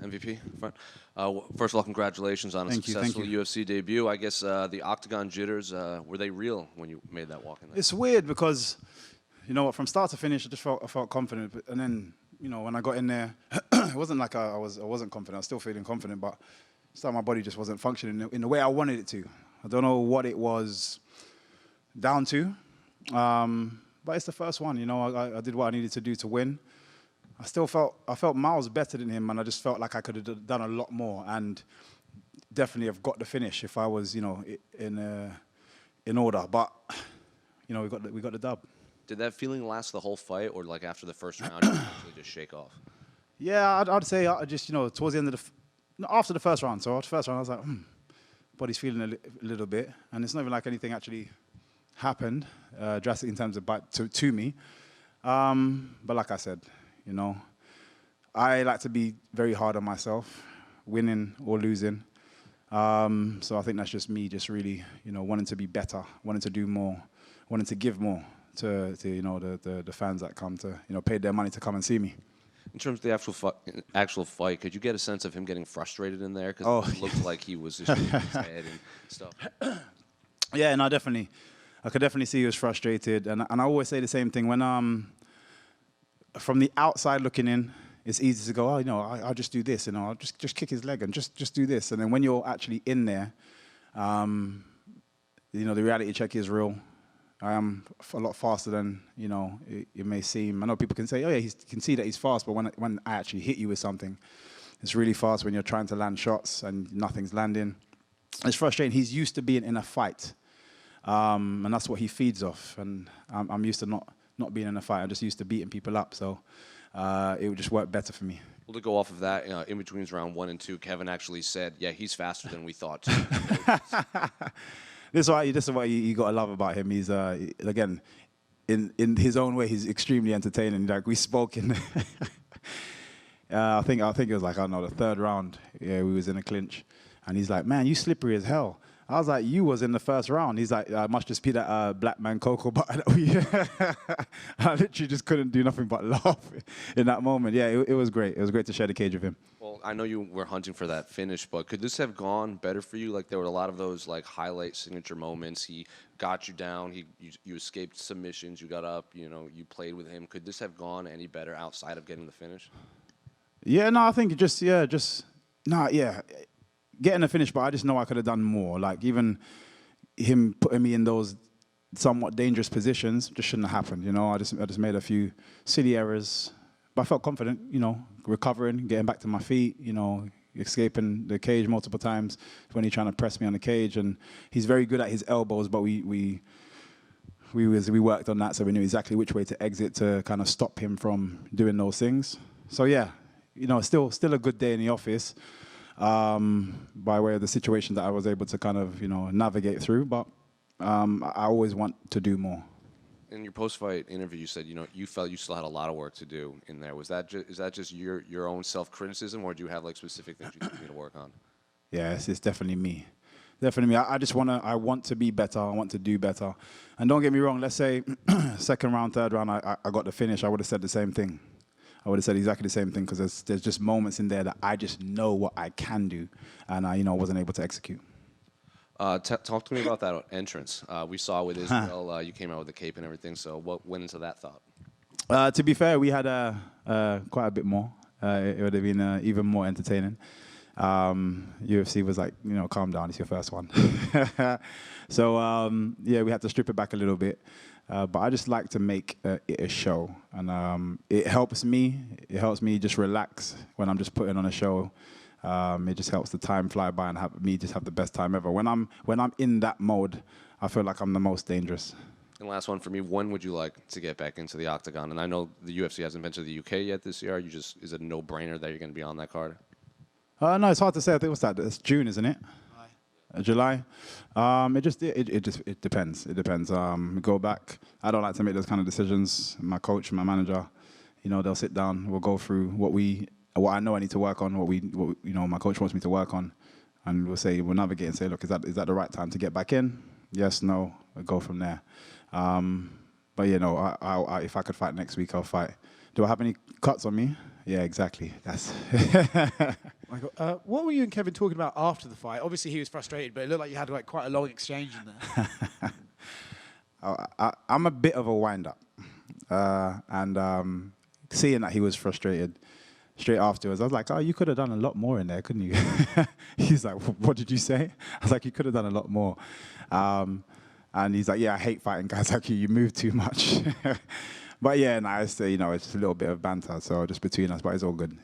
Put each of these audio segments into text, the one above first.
MVP. Front. First of all, congratulations on a successful UFC debut. I guess the octagon jitters, were they real when you made that walk in there? It's weird because, you know what, from start to finish, I felt confident. And then, you know, when I got in there, it wasn't like I wasn't confident. I was still feeling confident, but my body just wasn't functioning in the way I wanted it to. I don't know what it was down to, but it's the first one. You know, I did what I needed to do to win. I felt miles better than him, and I just felt like I could have done a lot more, and definitely have got the finish if I was, you know, in order. But you know, we got the dub. Did that feeling last the whole fight, or like after the first round, you actually just shake off? Yeah, I'd say I just, you know, towards the end of after the first round. So after the first round, I was like, body's feeling a little bit, and it's not even like anything actually happened drastic in terms of bite to me. But like I said, you know, I like to be very hard on myself, winning or losing. So I think that's just me, just really, you know, wanting to be better, wanting to do more, wanting to give more to you know, the fans that come to, you know, pay their money to come and see me. In terms of the actual fight, could you get a sense of him getting frustrated in there? Because it looked like he was just shaking his head and stuff. Yeah, no, definitely. I could definitely see he was frustrated. And I always say the same thing. When from the outside looking in, it's easy to go, oh, you know, I'll just do this, you know, I'll just kick his leg and just do this. And then when you're actually in there, you know, the reality check is real. I am a lot faster than, you know, it may seem. I know people can say, oh yeah, you can see that he's fast, but when I actually hit you with something, it's really fast when you're trying to land shots and nothing's landing. It's frustrating. He's used to being in a fight, and that's what he feeds off. And I'm used to not being in a fight. I'm just used to beating people up, so it would just work better for me. Well, to go off of that, in between round 1 and 2, Kevin actually said, yeah, he's faster than we thought. This is what you got to love about him. He's again, in his own way, he's extremely entertaining. Like we spoke in, I think it was like, I don't know, the 3rd round. Yeah, we was in a clinch, and he's like, "Man, you slippery as hell." I was like, "You was in the 1st round." He's like, "I must just be that black man cocoa butter." I literally just couldn't do nothing but laugh in that moment. Yeah, it was great. It was great to share the cage with him. Well, I know you were hunting for that finish, but could this have gone better for you? Like there were a lot of those like highlight signature moments. He got you down. You escaped submissions. You got up. You know, you played with him. Could this have gone any better outside of getting the finish? Yeah, no, I think getting the finish, but I just know I could have done more. Like even him putting me in those somewhat dangerous positions just shouldn't have happened. You know, I just made a few silly errors, but I felt confident. You know, recovering, getting back to my feet. You know, escaping the cage multiple times when he's trying to press me on the cage, and he's very good at his elbows. But we worked on that, so we knew exactly which way to exit to kind of stop him from doing those things. So yeah, you know, still a good day in the office. By way of the situation that I was able to kind of, you know, navigate through, but I always want to do more. In your post-fight interview, you said, you know, you felt you still had a lot of work to do in there. Is that just your own self-criticism, or do you have like specific things you need to work on? Yeah, it's definitely me. Definitely me. I want to be better. I want to do better. And don't get me wrong. Let's say 2nd round, 3rd round, I got the finish. I would have said the same thing. I would have said exactly the same thing, because there's just moments in there that I just know what I can do, and I, you know, wasn't able to execute. Talk to me about that entrance. We saw with Israel, you came out with the cape and everything. So what went into that thought? To be fair, we had quite a bit more. It would have been even more entertaining. UFC was like, you know, calm down, it's your first one. So yeah, we had to strip it back a little bit. But I just like to make it a show, and it helps me. It helps me just relax when I'm just putting on a show. It just helps the time fly by and have me just have the best time ever. When I'm in that mode, I feel like I'm the most dangerous. And last one for me: when would you like to get back into the octagon? And I know the UFC hasn't been to the UK yet this year. Is it a no-brainer that you're going to be on that card? No, it's hard to say. I think it's June, isn't it? July. It depends. It depends. We go back. I don't like to make those kind of decisions. My coach, my manager, you know, they'll sit down. We'll go through what I know I need to work on, what you know, my coach wants me to work on, and we'll navigate and say, look, is that the right time to get back in? Yes, no. We'll go from there. But you know, if I could fight next week, I'll fight. Do I have any cuts on me? Yeah, exactly. That's. Michael, what were you and Kevin talking about after the fight? Obviously, he was frustrated, but it looked like you had like quite a long exchange in there. I'm a bit of a wind-up. And seeing that he was frustrated, straight afterwards, I was like, oh, you could have done a lot more in there, couldn't you? He's like, what did you say? I was like, you could have done a lot more. And he's like, yeah, I hate fighting guys like you. You move too much. But yeah, no, it's, it's just a little bit of banter, so just between us, but it's all good.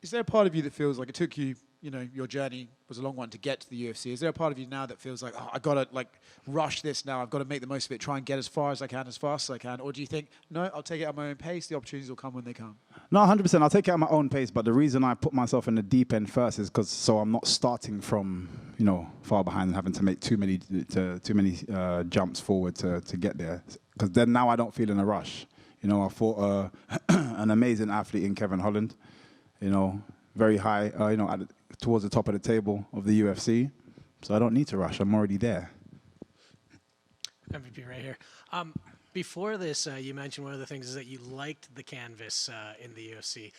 Is there a part of you that feels like it took you, your journey was a long one to get to the UFC? Is there a part of you now that feels like, oh, I got to like rush this now. I've got to make the most of it, try and get as far as I can, as fast as I can? Or do you think, no, I'll take it at my own pace. The opportunities will come when they come? No, 100%. I'll take it at my own pace. But the reason I put myself in the deep end first is because so I'm not starting from, far behind and having to make too many jumps forward to get there. Because then now I don't feel in a rush. I fought an amazing athlete in Kevin Holland. Very high, towards the top of the table of the UFC. So I don't need to rush. I'm already there. MVP right here. Before this, you mentioned one of the things is that you liked the canvas in the UFC.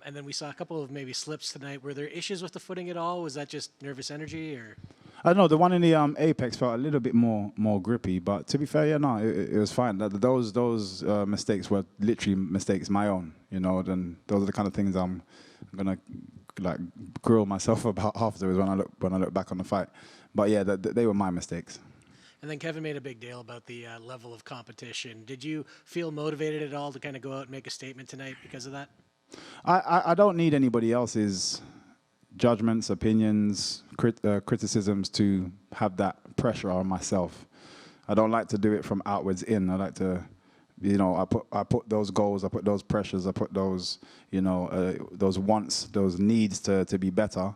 And then we saw a couple of maybe slips tonight. Were there issues with the footing at all? Was that just nervous energy or? I don't know. The one in the Apex felt a little bit more grippy, but to be fair, it was fine. Those mistakes were literally mistakes my own. Then those are the kind of things I'm gonna like grill myself about afterwards when I look back on the fight. But yeah, they were my mistakes. And then Kevin made a big deal about the level of competition. Did you feel motivated at all to kind of go out and make a statement tonight because of that? I don't need anybody else's judgments, opinions, criticisms to have that pressure on myself. I don't like to do it from outwards in. I like to, I put those goals, I put those pressures, I put those, those wants, those needs to be better,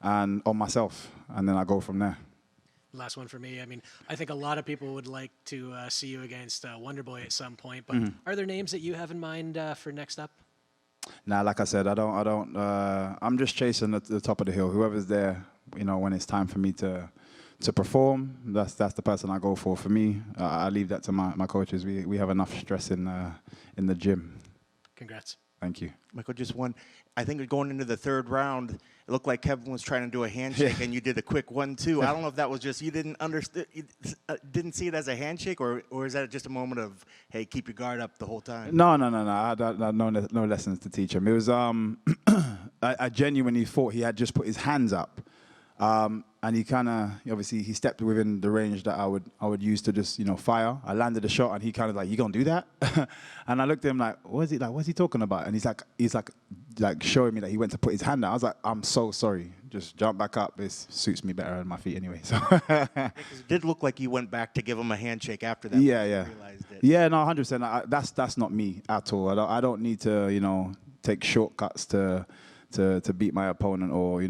and on myself, and then I go from there. Last one for me. I mean, I think a lot of people would like to see you against Wonderboy at some point, but are there names that you have in mind for next up? Nah, like I said, I'm just chasing the top of the hill. Whoever's there, when it's time for me to perform, that's the person I go for. For me, I leave that to my coaches. We have enough stress in the gym. Congrats. Thank you. Michael, just one. I think going into the third round, it looked like Kevin was trying to do a handshake, and you did a quick 1-2. I don't know if that was just you didn't didn't see it as a handshake, or is that just a moment of, hey, keep your guard up the whole time? No. I had no lessons to teach him. It was I genuinely thought he had just put his hands up. And he kind of, obviously, he stepped within the range that I would use to just, fire. I landed a shot, and he kind of like, you gonna do that? And I looked at him like, what's he talking about? And he's like showing me that he went to put his hand out. I was like, I'm so sorry. Just jump back up. This suits me better on my feet anyway. So it did look like you went back to give him a handshake after that. Yeah. Realized it. Yeah, no, 100%. That's not me at all. I don't need to, take shortcuts to beat my opponent or,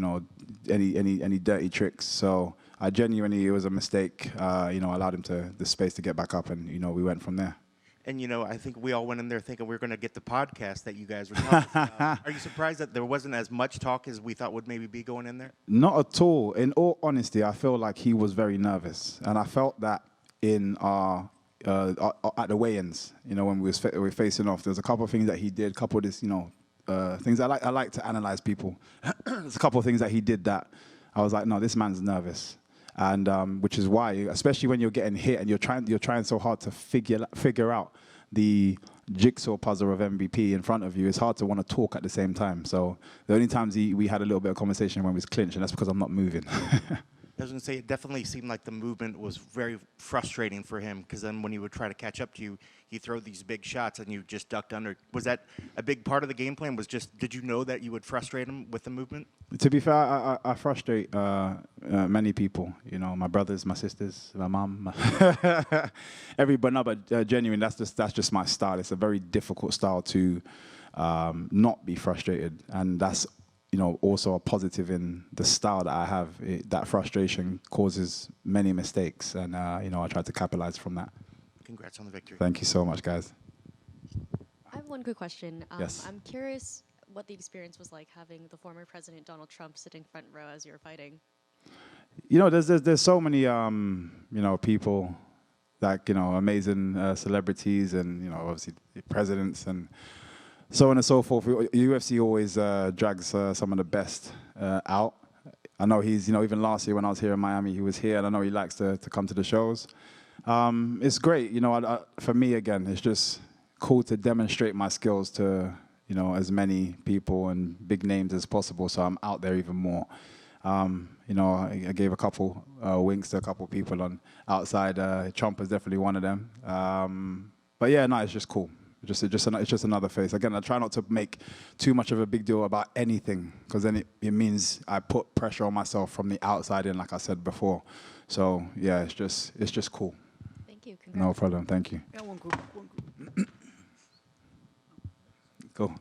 any dirty tricks. So I genuinely, it was a mistake. Allowed him the space to get back up, and we went from there. And I think we all went in there thinking we were going to get the podcast that you guys were talking about. Are you surprised that there wasn't as much talk as we thought would maybe be going in there? Not at all. In all honesty, I feel like he was very nervous, and I felt that in our at the weigh-ins. When we were facing off, there's a couple of things that he did. Couple of this, things I like to analyze people. There's a couple of things that he did that I was like, no, this man's nervous, and which is why, especially when you're getting hit and you're trying so hard to figure out the jigsaw puzzle of MVP in front of you, it's hard to want to talk at the same time. So the only times we had a little bit of conversation when we was clinched, and that's because I'm not moving. I was going to say, it definitely seemed like the movement was very frustrating for him, because then when he would try to catch up to you, he'd throw these big shots and you just ducked under. Was that a big part of the game plan? Did you know that you would frustrate him with the movement? To be fair, I frustrate many people. My brothers, my sisters, my mum, but genuine. That's just my style. It's a very difficult style to not be frustrated, and that's also a positive in the style that I have. That frustration causes many mistakes, and I try to capitalize from that. Congrats on the victory. Thank you so much, guys. I have one quick question. Yes. I'm curious what the experience was like having the former President Donald Trump sitting front row as you were fighting. There's so many people, like amazing celebrities, and obviously presidents and so on and so forth. UFC always drags some of the best out. I know he's, you know, even last year when I was here in Miami, he was here, and I know he likes to come to the shows. It's great, you know, for me, again, it's just cool to demonstrate my skills to, you know, as many people and big names as possible, so I'm out there even more. You know, I gave a couple winks to a couple people on outside. Trump is definitely one of them. But yeah, no, it's just cool. It's just another face. Again, I try not to make too much of a big deal about anything, because then it means I put pressure on myself from the outside in, like I said before. So yeah, it's just cool. Thank you. No Congrats. problem. Thank you. Yeah, one group. Cool.